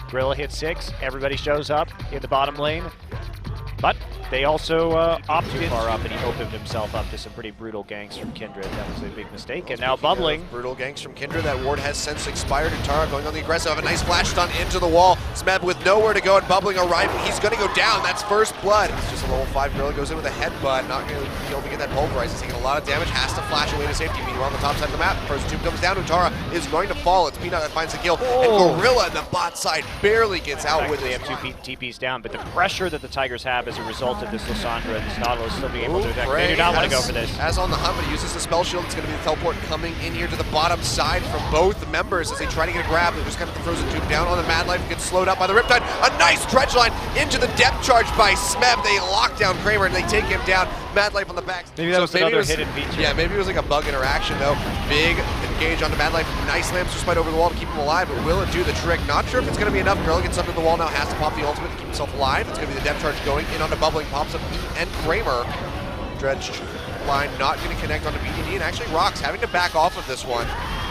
Gorilla hits 6, everybody shows up in the bottom lane, but they also opt too far up, and he opened himself up to some pretty brutal ganks from Kindred. That was a big mistake, and now bubbling. Brutal ganks from Kindred. That ward has since expired, and Tara going on the aggressive. Have a nice flash stun into the wall. Smeb with nowhere to go, and bubbling arriving. He's going to go down. That's first blood. It's just a level 5 Gorilla goes in with a headbutt. Not going to be able to get that pulverize. He's taking a lot of damage. Has to flash away to safety. Meanwhile, on the top side of the map, first tube comes down, and Tara is going to fall. It's Peanut that finds the kill, and Gorilla in the bot side barely gets out with it. They have 2 TPs down, but the pressure that the Tigers have as a result of this Lissandra and this Nautilus still being able to attack. They do not want to go for this. As on the hunt, but he uses the spell shield. It's going to be the teleport coming in here to the bottom side from both members as they try to get a grab. They're just kind of the frozen tube down on the Mad Life. Gets slowed up by the Riptide. A nice dredge line into the depth charge by Smeb. They lock down Kramer and they take him down. Mad Life on the back. Maybe that was another hidden feature. Yeah, maybe it was like a bug interaction though. Big engage onto Mad Life. Nice lamps to spite over the wall to keep him alive, but will it do the trick? Not sure if it's going to be enough. Gorilla gets under the wall now, has to pop the ultimate to keep himself alive. It's going to be the depth charge going in onto Bubbling, pops up Pete and Kramer. Dredge line not going to connect onto BDD, and actually ROX having to back off of this one.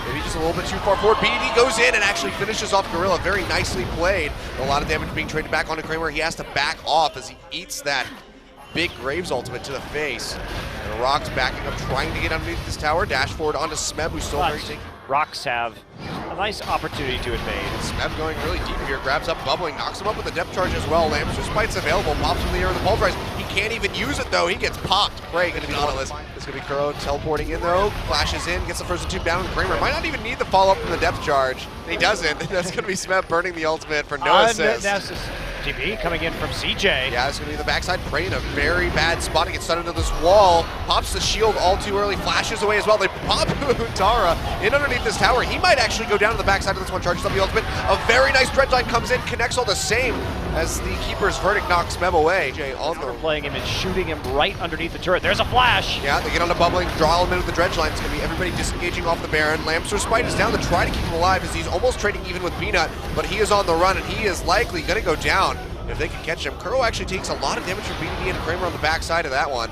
Maybe just a little bit too far forward. BDD goes in and actually finishes off Gorilla. Very nicely played. A lot of damage being traded back onto Kramer. He has to back off as he eats that big Graves ultimate to the face. And ROX backing up, trying to get underneath this tower. Dash forward onto Smeb, who's still very taken. ROX have a nice opportunity to invade. Smeb going really deep here, grabs up Bubbling, knocks him up with a depth charge as well. Lamps just spite's available, pops from the air with the pulverize. He can't even use it though, he gets popped. Prey gonna be Nautilus. It's gonna be Kuro teleporting in though, flashes in, gets the first tube down, and Kramer might not even need the follow-up from the depth charge. He doesn't. That's gonna be Smeb burning the ultimate for no assist. TP coming in from CJ. Yeah, it's going to be the backside. Prey in a very bad spot. He gets stunned into this wall. Pops the shield all too early. Flashes away as well. They pop Tara in underneath this tower. He might actually go down to the backside of this one. Charges up the ultimate. A very nice dredge line comes in. Connects all the same as the Keeper's verdict knocks Meb away. Jay on the playing him and shooting him right underneath the turret. There's a flash. Yeah, they get on the Bubbling. Draw him in with the dredge line. It's going to be everybody disengaging off the Baron. Lamster Spite is down to try to keep him alive as he's almost trading even with Peanut. But he is on the run and he is likely going to go down. If they can catch him. Kuro actually takes a lot of damage from BDD and Kramer on the backside of that one.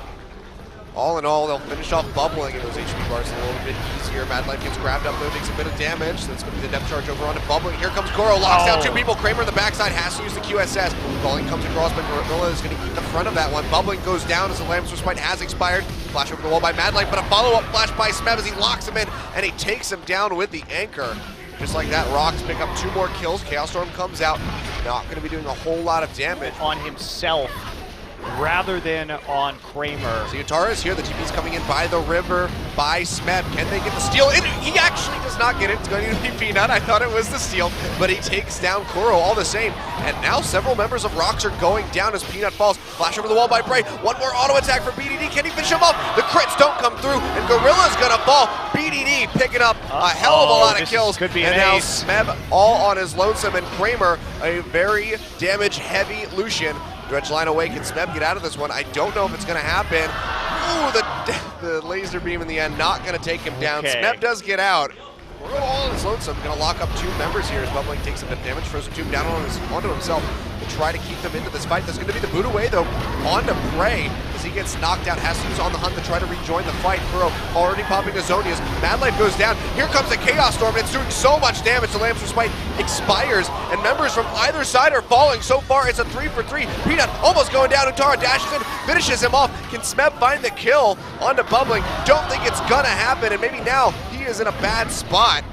All in all, they'll finish off Bubbling, and those HP bars a little bit easier. Mad Life gets grabbed up though, takes a bit of damage. So that's going to be the depth charge over onto Bubbling. Here comes Kuro, locks down 2 people. Kramer on the backside has to use the QSS. Bubbling comes across, but Gorilla is going to eat the front of that one. Bubbling goes down as the Lamb's Respite has expired. Flash over the wall by Mad Life, but a follow-up flash by Smeb as he locks him in, and he takes him down with the anchor. Just like that, ROX pick up 2 more kills. Chaos Storm comes out. Not going to be doing a whole lot of damage. On himself rather than on Kramer. So Tara is here. The TP's coming in by the river, by Smeb. Can they get the steal? He actually does not get it. It's going to be Peanut. I thought it was the steal, but he takes down Kuro all the same. And now several members of ROX are going down as Peanut falls. Flash over the wall by Prey. One more auto attack for BDD. Can he finish him off? The crits don't come through, and Gorilla's going to fall. BDD picking up a hell of a lot of kills. Could be and now Smeb all on his lonesome, and Kramer, a very damage-heavy Lucian. Dredge line away. Can Smeb get out of this one? I don't know if it's going to happen. Ooh, the laser beam in the end not going to take him down. Smeb does get out. We're all on his lonesome. Going to lock up 2 members here as Bubbling takes a bit of damage. Frozen tube down onto himself to try to keep them into this fight. There's going to be the boot away though onto Prey as he gets knocked out. Has to use on the hunt to try to rejoin the fight. Kuro already popping Azonias. Mad Life goes down. Here comes the Chaos Storm, and it's doing so much damage. The Lamb's Respite expires, and members from either side are falling. So far, it's a 3 for 3. Peanut almost going down, and Tara dashes in, finishes him off. Can Smeb find the kill onto Bubbling? Don't think it's gonna happen, and maybe now he is in a bad spot.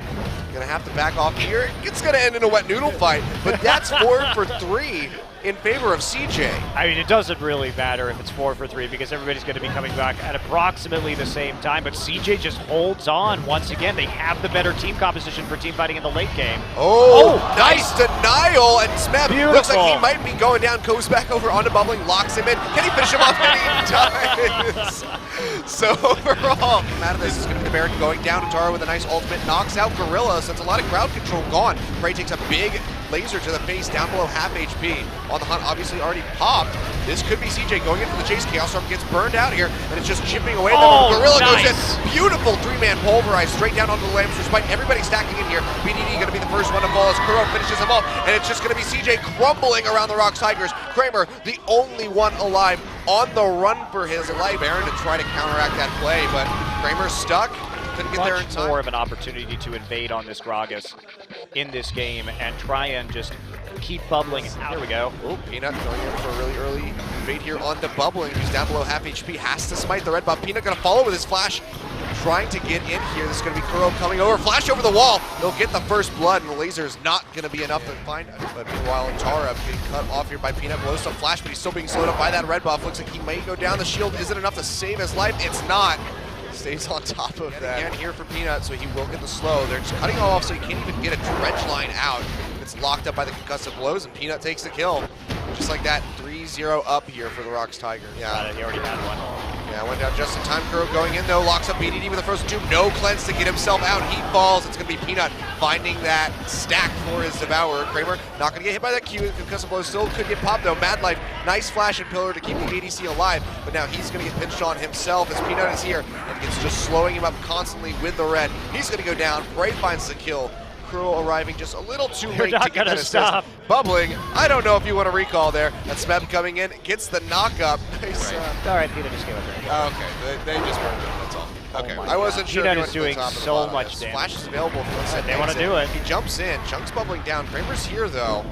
Gonna have to back off here. It's gonna end in a wet noodle fight, but that's 4 for 3 in favor of CJ. I mean, it doesn't really matter if it's 4 for 3 because everybody's going to be coming back at approximately the same time, but CJ just holds on once again. They have the better team composition for team fighting in the late game. Oh, nice denial, and Smeb looks like he might be going down, goes back over onto Bubbling, locks him in. Can he finish him off? And he does. So overall, out of this is going to be the Baron going down to Tara with a nice ultimate, knocks out Gorilla, so it's a lot of crowd control gone. Prey takes a big laser to the face, down below half HP. On the hunt, obviously already popped. This could be CJ going in for the chase. Chaos Storm gets burned out here, and it's just chipping away. Oh, Gorilla nice. goes in. Beautiful three-man pulverized straight down onto the lamps, despite everybody stacking in here. BDD going to be the first one to fall as Kuro finishes him off, and it's just going to be CJ crumbling around the ROX Tigers. Kramer, the only one alive, on the run for his life. Aaron to try to counteract that play, but Kramer's stuck. Couldn't get there in Much time. more of an opportunity to invade on this Gragas in this game and try and just keep bubbling. There we go. Oh, Peanut going in for a really early invade here onto Bubbling, who's down below half HP, has to smite the red buff. Peanut going to follow with his flash, trying to get in here. This is going to be Kuro coming over. Flash over the wall. They'll get the first blood, and the laser is not going to be enough to find it. But meanwhile, Tara getting cut off here by Peanut. Blows some flash, but he's still being slowed up by that red buff. Looks like he might go down. The shield isn't enough to save his life. It's not. Stays on top of that. Again here for Peanut, so he will get the slow. They're just cutting off so he can't even get a dredge line out. It's locked up by the concussive blows, and Peanut takes the kill. Just like that, 3-0 up here for the ROX Tigers. Yeah, he already had one. Yeah, went down just in time. Kuro going in though, locks up BDD with the frozen tube. No cleanse to get himself out. He falls. It's going to be Peanut finding that stack for his Devourer. Kramer not going to get hit by that Q. Concussive blow still could get popped though. Mad Life, nice flash and pillar to keep the ADC alive, but now he's going to get pinched on himself as Peanut is here and it's just slowing him up constantly with the red. He's going to go down. Bray finds the kill. Kuro arriving just a little too late to get that assist. Bubbling, I don't know if you want to recall there. That's Smeb coming in, gets the knock-up. Nice, All right, Peanut just came up there. Oh, okay, they just burned it, that's all. Okay, Oh I wasn't sure. Peanut is doing so much damage. Flash is available for this. They want to do it. He jumps in, Chunks bubbling down. Kramer's here though.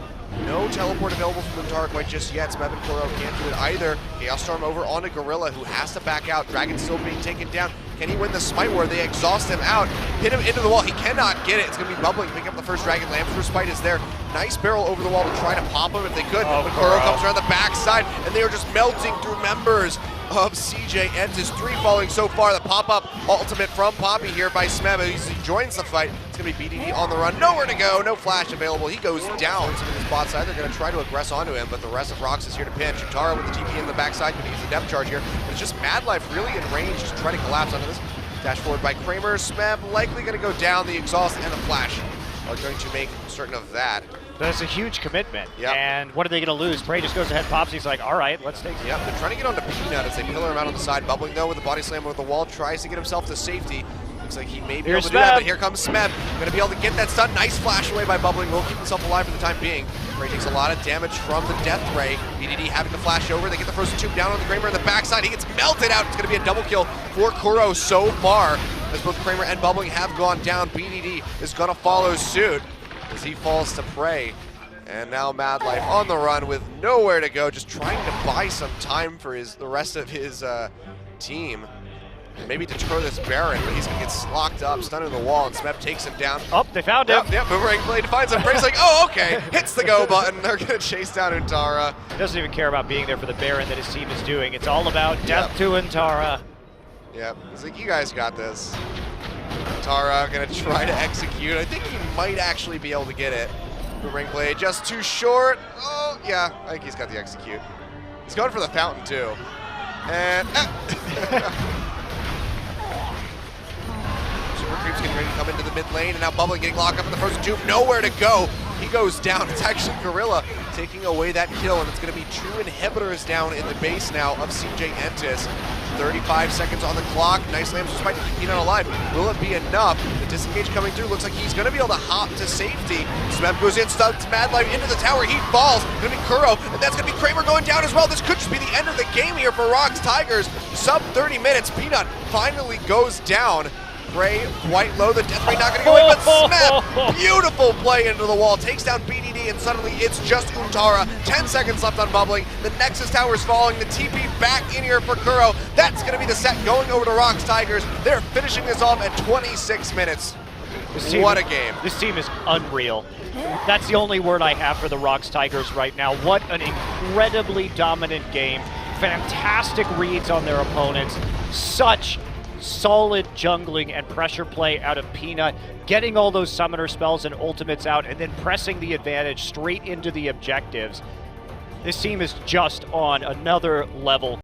No teleport available from Untara quite just yet. Smeb and Kuro can't do it either. Chaos Storm over onto Gorilla, who has to back out. Dragon still being taken down. Can he win the smite war? They exhaust him out, hit him into the wall. He cannot get it. It's going to be Bubbling, picking up the first Dragon. Lamb's respite is there. Nice barrel over the wall to try to pop him if they could. But Kuro comes around the backside, and they are just melting through members of CJ Entis. 3 falling so far. The pop-up ultimate from Poppy here by Smeb. He joins the fight. It's going to be BDD on the run. Nowhere to go. No flash available. He goes down to his bot side. They're going to try to aggress onto him, but the rest of ROX is here to pinch. Tara with the TP in the backside. Going to use the depth charge here. But it's just Mad Life really in range to try to collapse onto this. Dash forward by Kramer. Smeb likely going to go down. The exhaust and the flash are going to make certain of that. That's a huge commitment. Yep. And what are they going to lose? Bray just goes ahead, pops. He's like, all right, let's take it. Yep, they're trying to get onto Peanut as they pillar him out on the side. Bubbling though with the body slam over the wall. Tries to get himself to safety. Looks like he may be able to do that, but here comes Smeb. Going to be able to get that stun. Nice flash away by Bubbling. Will keep himself alive for the time being. Bray takes a lot of damage from the Death Ray. BDD having to flash over. They get the frozen tube down on the Kramer in the backside. He gets melted out. It's going to be a double kill for Kuro so far, as both Kramer and Bubbling have gone down. BDD is going to follow suit as he falls to prey. And now Mad Life on the run with nowhere to go, just trying to buy some time for the rest of his team. Maybe deter this Baron, but he's going to get locked up, stunned in the wall, and Smeb takes him down. Oh, they found him. Yep, Boomerang Blade finds him. Bray's like, oh, okay. Hits the go button. They're going to chase down Untara. He doesn't even care about being there for the Baron that his team is doing. It's all about death to Untara. Yep, he's like, you guys got this. Untara going to try to execute. I think he might actually be able to get it. Boomerang Blade just too short. Oh, yeah, I think he's got the execute. He's going for the fountain, too. And... Super Creep's getting ready to come into the mid lane, and now Bubbling getting locked up in the frozen tube. Nowhere to go. He goes down. It's actually Gorilla taking away that kill, and it's going to be true inhibitors down in the base now of CJ Entis. 35 seconds on the clock. Nice Lambs despite to keep Peanut alive. Will it be enough? The disengage coming through. Looks like he's going to be able to hop to safety. Smeb goes in, stuns Mad Life into the tower. He falls. Going to be Kuro, and that's going to be Kramer going down as well. This could just be the end of the game here for ROX Tigers. Sub 30 minutes. Peanut finally goes down. Bray quite low, the death ray not going to go in, but Smeb, beautiful play into the wall, takes down BDD, and suddenly it's just Untara. 10 seconds left on Bubbling. The Nexus Tower is falling, the TP back in here for Kuro. That's going to be the set going over to ROX Tigers. They're finishing this off at 26 minutes. What a game. This team is unreal. That's the only word I have for the ROX Tigers right now. What an incredibly dominant game. Fantastic reads on their opponents. Such solid jungling and pressure play out of Peanut, getting all those summoner spells and ultimates out, and then pressing the advantage straight into the objectives. This team is just on another level.